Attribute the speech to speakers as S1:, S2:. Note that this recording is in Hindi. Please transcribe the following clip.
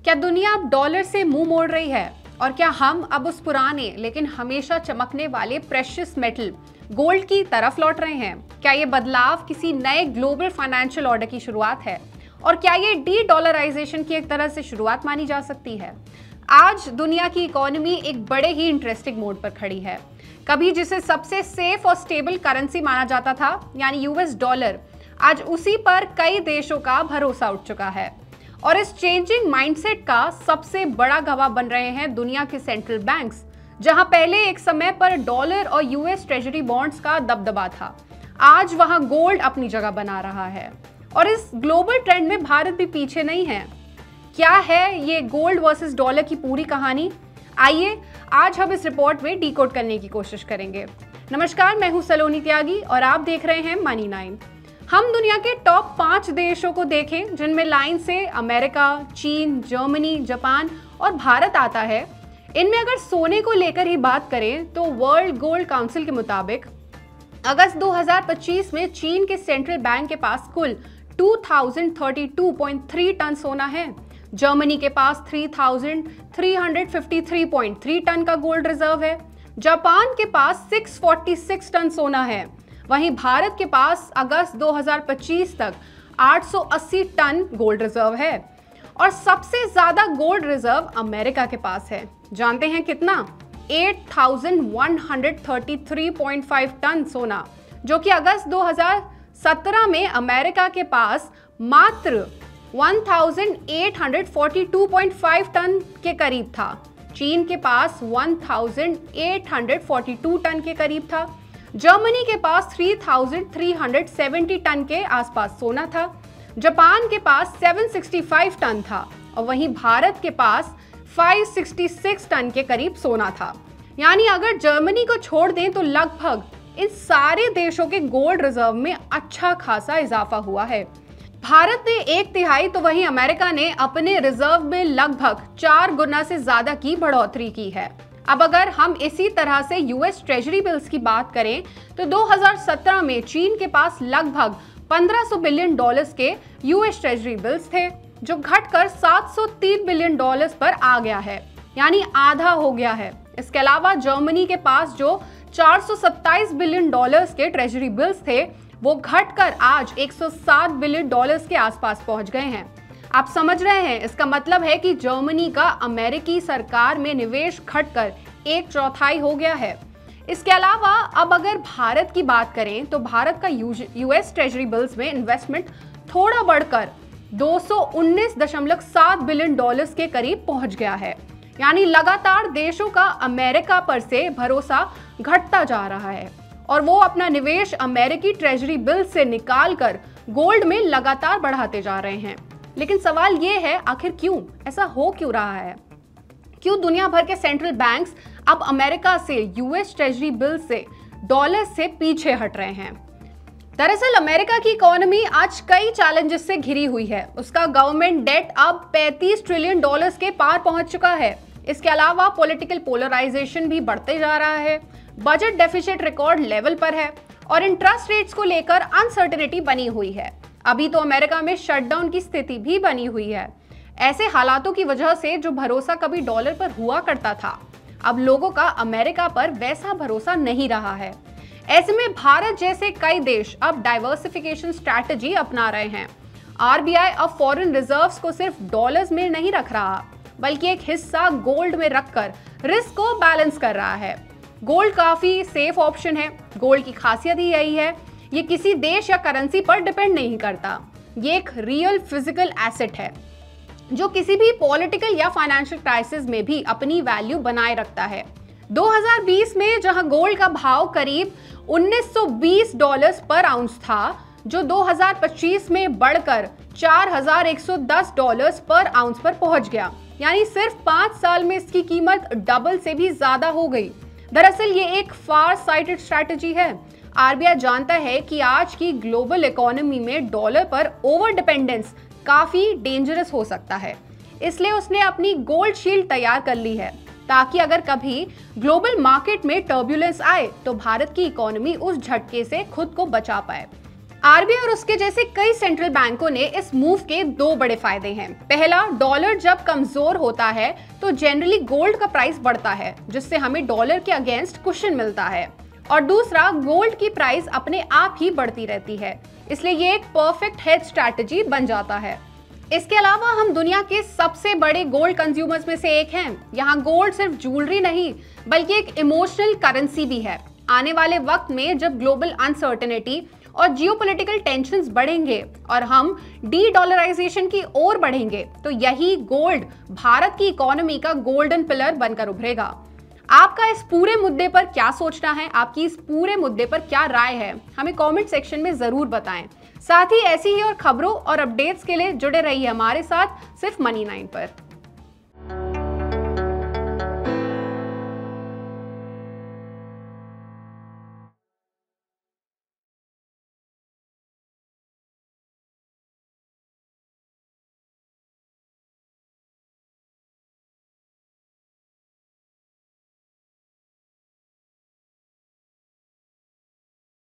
S1: क्या दुनिया अब डॉलर से मुंह मोड़ रही है? और क्या हम अब उस पुराने लेकिन हमेशा चमकने वाले प्रेशियस मेटल गोल्ड की तरफ लौट रहे हैं? क्या ये बदलाव किसी नए ग्लोबल फाइनेंशियल ऑर्डर की शुरुआत है? और क्या ये डी डॉलराइजेशन की एक तरह से शुरुआत मानी जा सकती है? आज दुनिया की इकोनॉमी एक बड़े ही इंटरेस्टिंग मोड पर खड़ी है। कभी जिसे सबसे सेफ और स्टेबल करेंसी माना जाता था, यानी यूएस डॉलर, आज उसी पर कई देशों का भरोसा उठ चुका है। और इस चेंजिंग माइंडसेट का सबसे बड़ा गवाह बन रहे हैं दुनिया के सेंट्रल बैंक्स। जहां पहले एक समय पर डॉलर और यूएस ट्रेजरी बॉन्ड्स का दबदबा था, आज वहां गोल्ड अपनी जगह बना रहा है। और इस ग्लोबल ट्रेंड में भारत भी पीछे नहीं है। क्या है ये गोल्ड वर्सेस डॉलर की पूरी कहानी? आइए आज हम इस रिपोर्ट में डिकोड करने की कोशिश करेंगे। नमस्कार, मैं हूं सलोनी त्यागी और आप देख रहे हैं मनी 9। हम दुनिया के टॉप 5 देशों को देखें जिनमें लाइन से अमेरिका, चीन, जर्मनी, जापान और भारत आता है। इनमें अगर सोने को लेकर ही बात करें तो वर्ल्ड गोल्ड काउंसिल के मुताबिक अगस्त 2025 में चीन के सेंट्रल बैंक के पास कुल 2032.3 टन सोना है। जर्मनी के पास 3353.3 टन का गोल्ड रिजर्व है। जापान के पास 646 टन सोना है। वहीं भारत के पास अगस्त 2025 तक 880 टन गोल्ड रिजर्व है। और सबसे ज्यादा गोल्ड रिजर्व अमेरिका के पास है। जानते हैं कितना? 8133.5 टन सोना, जो कि अगस्त 2017 में अमेरिका के पास मात्र 1842.5 टन के करीब था। चीन के पास 1842 टन के करीब था। जर्मनी के पास 3370 टन के आसपास सोना था। जापान के पास 765 टन था और वहीं भारत के पास 566 टन के करीब सोना था। यानी अगर जर्मनी को छोड़ दें तो लगभग इन सारे देशों के गोल्ड रिजर्व में अच्छा खासा इजाफा हुआ है। भारत ने 1/3 तो वहीं अमेरिका ने अपने रिजर्व में लगभग 4 गुना से ज्यादा की बढ़ोतरी की है। अब अगर हम इसी तरह से यूएस ट्रेजरी बिल्स की बात करें तो 2017 में चीन के पास लगभग 1500 बिलियन डॉलर्स के यूएस ट्रेजरी बिल्स थे, जो घटकर 703 बिलियन डॉलर्स पर आ गया है, यानी आधा हो गया है। इसके अलावा जर्मनी के पास जो 427 बिलियन डॉलर्स के ट्रेजरी बिल्स थे, वो घटकर आज 107 बिलियन डॉलर्स के आसपास पहुंच गए हैं। आप समझ रहे हैं, इसका मतलब है कि जर्मनी का अमेरिकी सरकार में निवेश घटकर 1/4 हो गया है। इसके अलावा अब अगर भारत की बात करें तो भारत का यूएस ट्रेजरी बिल्स में इन्वेस्टमेंट थोड़ा बढ़कर 219.7 बिलियन डॉलर्स के करीब पहुंच गया है। यानी लगातार देशों का अमेरिका पर से भरोसा घटता जा रहा है और वो अपना निवेश अमेरिकी ट्रेजरी बिल से निकालकर गोल्ड में लगातार बढ़ाते जा रहे हैं। लेकिन सवाल ये है, आखिर क्यों ऐसा हो क्यों रहा है? क्यों दुनिया भर के सेंट्रल बैंक्स अब अमेरिका से, यूएस ट्रेजरी बिल से, डॉलर से पीछे हट रहे हैं? दरअसल अमेरिका की इकोनॉमी आज कई चैलेंजेस से घिरी हुई है। उसका गवर्नमेंट डेट अब 35 ट्रिलियन डॉलर्स के पार पहुंच चुका है। इसके अलावा पॉलिटिकल पोलराइजेशन भी बढ़ते जा रहा है। बजट डेफिसिट रिकॉर्ड लेवल पर है और इंटरेस्ट रेट्स को लेकर अनसर्टेनिटी बनी हुई है। अभी तो अमेरिका में शटडाउन की स्थिति भी बनी हुई है। ऐसे हालातों की वजह से जो भरोसा कभी डॉलर पर हुआ करता था, अब लोगों का अमेरिका पर वैसा भरोसा नहीं रहा है। ऐसे में भारत जैसे कई देश अब डाइवर्सिफिकेशन स्ट्रैटेजी अपना रहे हैं। आरबीआई अब फॉरेन रिजर्व्स को सिर्फ डॉलर्स में नहीं रख रहा, बल्कि एक हिस्सा गोल्ड में रखकर रिस्क को बैलेंस कर रहा है। गोल्ड काफी सेफ ऑप्शन है। गोल्ड की खासियत ही यही है, ये किसी देश या करेंसी पर डिपेंड नहीं करता। ये एक रियल फिजिकल एसेट है जो किसी भी पॉलिटिकल या फाइनेंशियल क्राइसिस में भी अपनी वैल्यू बनाए रखता है। 2020 में जहां गोल्ड का भाव करीब 1920 डॉलर्स पर आउंस था, जो 2025 में बढ़कर 4110 डॉलर्स पर आउंस पर पहुंच गया। यानी सिर्फ 5 साल में इसकी कीमत डबल से भी ज्यादा हो गई। दरअसल ये एक फार साइटेड स्ट्रैटेजी है। आरबीआई जानता है कि आज की ग्लोबल इकोनॉमी में डॉलर पर ओवर डिपेंडेंस काफी डेंजरस हो सकता है, इसलिए उसने अपनी गोल्ड शील्ड तैयार कर ली है, ताकि अगर कभी ग्लोबल मार्केट में टर्ब्यूलेंस आए तो भारत की इकोनॉमी उस झटके से खुद को बचा पाए। आरबीआई और उसके जैसे कई सेंट्रल बैंकों ने इस मूव के दो बड़े फायदे हैं। पहला, डॉलर जब कमजोर होता है तो जनरली गोल्ड का प्राइस बढ़ता है, जिससे हमें डॉलर के अगेंस्ट कुशन मिलता है। और दूसरा, गोल्ड की प्राइस अपने आप ही बढ़ती रहती है, इसलिए ये एक परफेक्ट हेज स्ट्रैटेजी बन जाता है। इसके अलावा हम दुनिया के सबसे बड़े गोल्ड कंज्यूमर्स में से एक हैं। यहाँ गोल्ड सिर्फ ज्वेलरी नहीं बल्कि एक इमोशनल करेंसी भी है। आने वाले वक्त में जब ग्लोबल अनसर्टेनिटी और जियोपॉलिटिकल टेंशंस बढ़ेंगे और हम डी डॉलराइजेशन की ओर बढ़ेंगे, तो यही गोल्ड भारत की इकोनॉमी का गोल्डन पिलर बनकर उभरेगा। आपका इस पूरे मुद्दे पर क्या सोचना है, आपकी इस पूरे मुद्दे पर क्या राय है, हमें कमेंट सेक्शन में जरूर बताएं। साथ ही ऐसी ही और खबरों और अपडेट्स के लिए जुड़े रहिए हमारे साथ सिर्फ मनी 9 पर।